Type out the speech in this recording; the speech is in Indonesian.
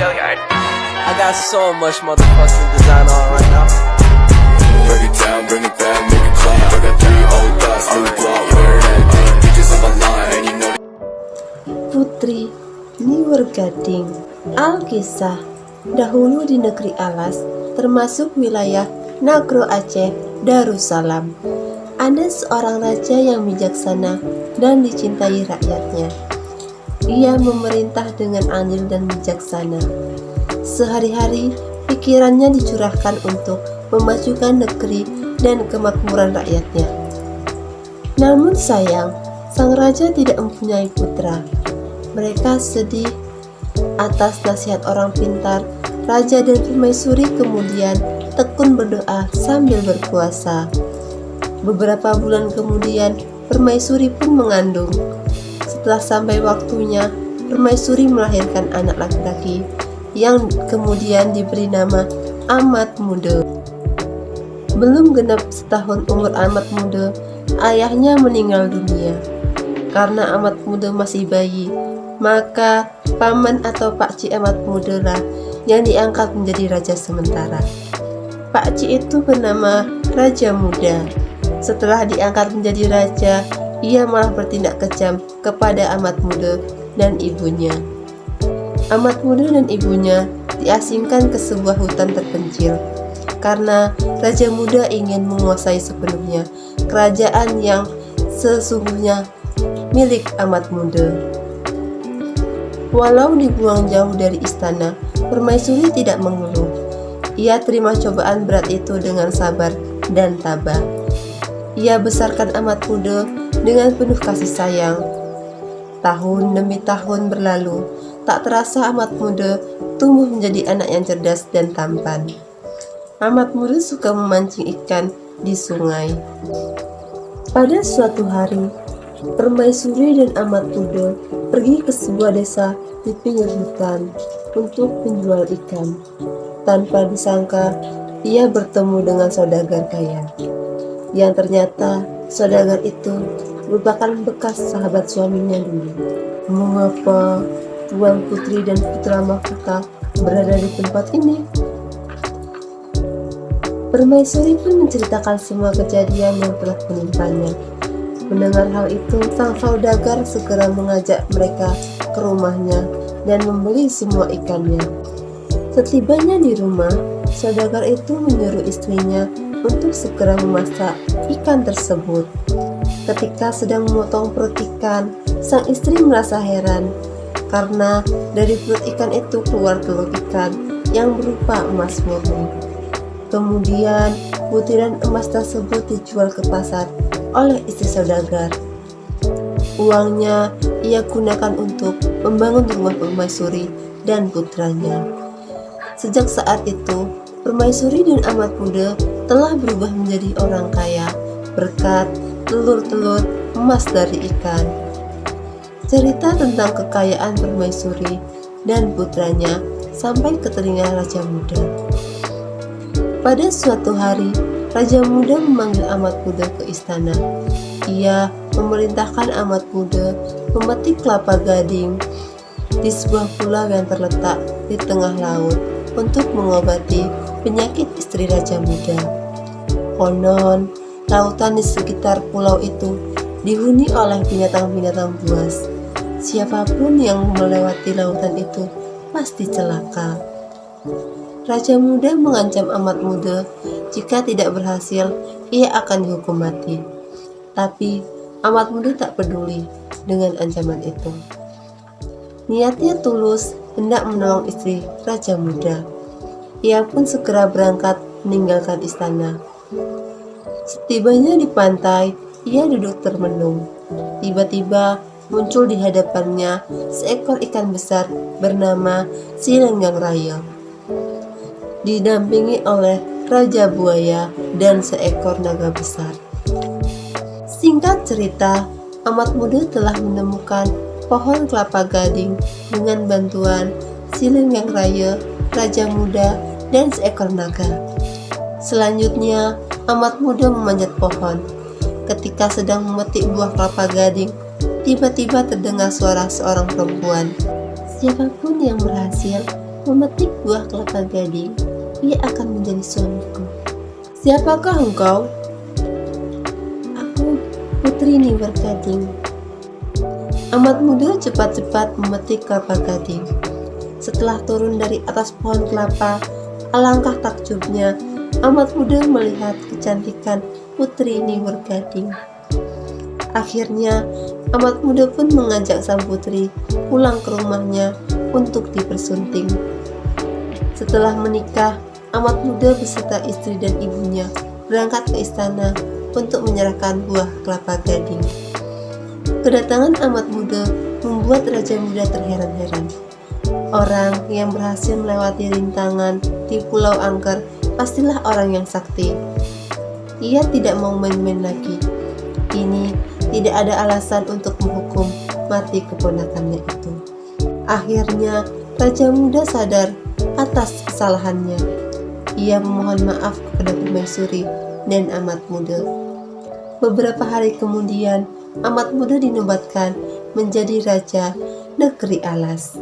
I got so much motherfucking design on right now. Break it down, bring it back, make it clap. I got 3 old thoughts, new block, where that day. Bitches on my line, and you know. Putri Niwer Gading. Alkisah. Dahulu di negeri Alas, termasuk wilayah Nagro Aceh, Darussalam, ada seorang raja yang bijaksana dan dicintai rakyatnya. Ia memerintah dengan adil dan bijaksana. Sehari-hari pikirannya dicurahkan untuk memajukan negeri dan kemakmuran rakyatnya. Namun sayang, sang raja tidak mempunyai putra. Mereka sedih atas nasihat orang pintar. Raja dan permaisuri kemudian tekun berdoa sambil berpuasa. Beberapa bulan kemudian, permaisuri pun mengandung. Setelah sampai waktunya, permaisuri melahirkan anak laki-laki yang kemudian diberi nama Amat Muda. Belum genap setahun umur Amat Muda, ayahnya meninggal dunia. Karena Amat Muda masih bayi, maka paman atau pakcik Amat Muda lah yang diangkat menjadi raja sementara. Pakcik itu bernama Raja Muda. Setelah diangkat menjadi raja, ia malah bertindak kejam kepada Amat Muda dan ibunya. Amat Muda dan ibunya diasingkan ke sebuah hutan terpencil karena Raja Muda ingin menguasai sepenuhnya kerajaan yang sesungguhnya milik Amat Muda. Walau dibuang jauh dari istana, permaisuri tidak mengeluh. Ia terima cobaan berat itu dengan sabar dan tabah. Ia besarkan Amat Muda dengan penuh kasih sayang. Tahun demi tahun berlalu, tak terasa Amat Muda tumbuh menjadi anak yang cerdas dan tampan. Amat Muda suka memancing ikan di sungai. Pada suatu hari, permaisuri dan Amat Muda pergi ke sebuah desa di pinggir hutan untuk menjual ikan. Tanpa disangka, ia bertemu dengan saudagar kaya, yang ternyata saudagar itu merupakan bekas sahabat suaminya dulu. Mengapa Tuan Putri dan Putra Mahkota berada di tempat ini? Permaisuri pun menceritakan semua kejadian yang telah menimpanya. Mendengar hal itu, sang saudagar segera mengajak mereka ke rumahnya dan membeli semua ikannya. Setibanya di rumah, saudagar itu menyuruh istrinya untuk segera memasak ikan tersebut. Ketika sedang memotong perut ikan, sang istri merasa heran karena dari perut ikan itu keluar telur ikan yang berupa emas murni. Kemudian butiran emas tersebut dijual ke pasar oleh istri saudagar. Uangnya ia gunakan untuk membangun rumah permaisuri dan putranya. Sejak saat itu, permaisuri dan Amat Muda telah berubah menjadi orang kaya berkat telur-telur emas dari ikan. Cerita tentang kekayaan permaisuri dan putranya sampai ke telinga Raja Muda. Pada suatu hari, Raja Muda memanggil Amat Muda ke istana. Ia memerintahkan Amat Muda memetik kelapa gading di sebuah pulau yang terletak di tengah laut untuk mengobati penyakit istri Raja Muda. Konon, lautan di sekitar pulau itu dihuni oleh binatang-binatang buas. Siapapun yang melewati lautan itu pasti celaka. Raja Muda mengancam Amat Muda jika tidak berhasil, ia akan dihukum mati. Tapi Amat Muda tak peduli dengan ancaman itu. Niatnya tulus hendak menolong istri Raja Muda. Ia pun segera berangkat meninggalkan istana. Setibanya di pantai, ia duduk termenung. Tiba-tiba muncul di hadapannya seekor ikan besar bernama Silenggang Raya, didampingi oleh Raja Buaya dan seekor naga besar. Singkat cerita, Amat Muda telah menemukan pohon kelapa gading dengan bantuan Silenggang Raya, Raja Muda, dan seekor naga. Selanjutnya, Amat Muda memanjat pohon. Ketika sedang memetik buah kelapa gading, tiba-tiba terdengar suara seorang perempuan. Siapapun yang berhasil memetik buah kelapa gading, ia akan menjadi suamiku. Siapakah engkau? Aku Putri Niwer Gading. Amat muda cepat-cepat memetik kelapa gading. Setelah turun dari atas pohon kelapa, alangkah takjubnya amat muda melihat kecantikan Putri Niwer Gading. Akhirnya, amat muda pun mengajak sang putri pulang ke rumahnya untuk dipersunting. Setelah menikah, amat muda beserta istri dan ibunya berangkat ke istana untuk menyerahkan buah kelapa gading. Kedatangan amat muda membuat raja muda terheran-heran. Orang yang berhasil melewati rintangan di Pulau Angker pastilah orang yang sakti. Ia tidak mau main-main lagi. Ini tidak ada alasan untuk menghukum mati keponakannya itu. Akhirnya, raja muda sadar atas kesalahannya. Ia memohon maaf kepada permaisuri dan amat muda. Beberapa hari kemudian, amat muda dinobatkan menjadi raja negeri Alas.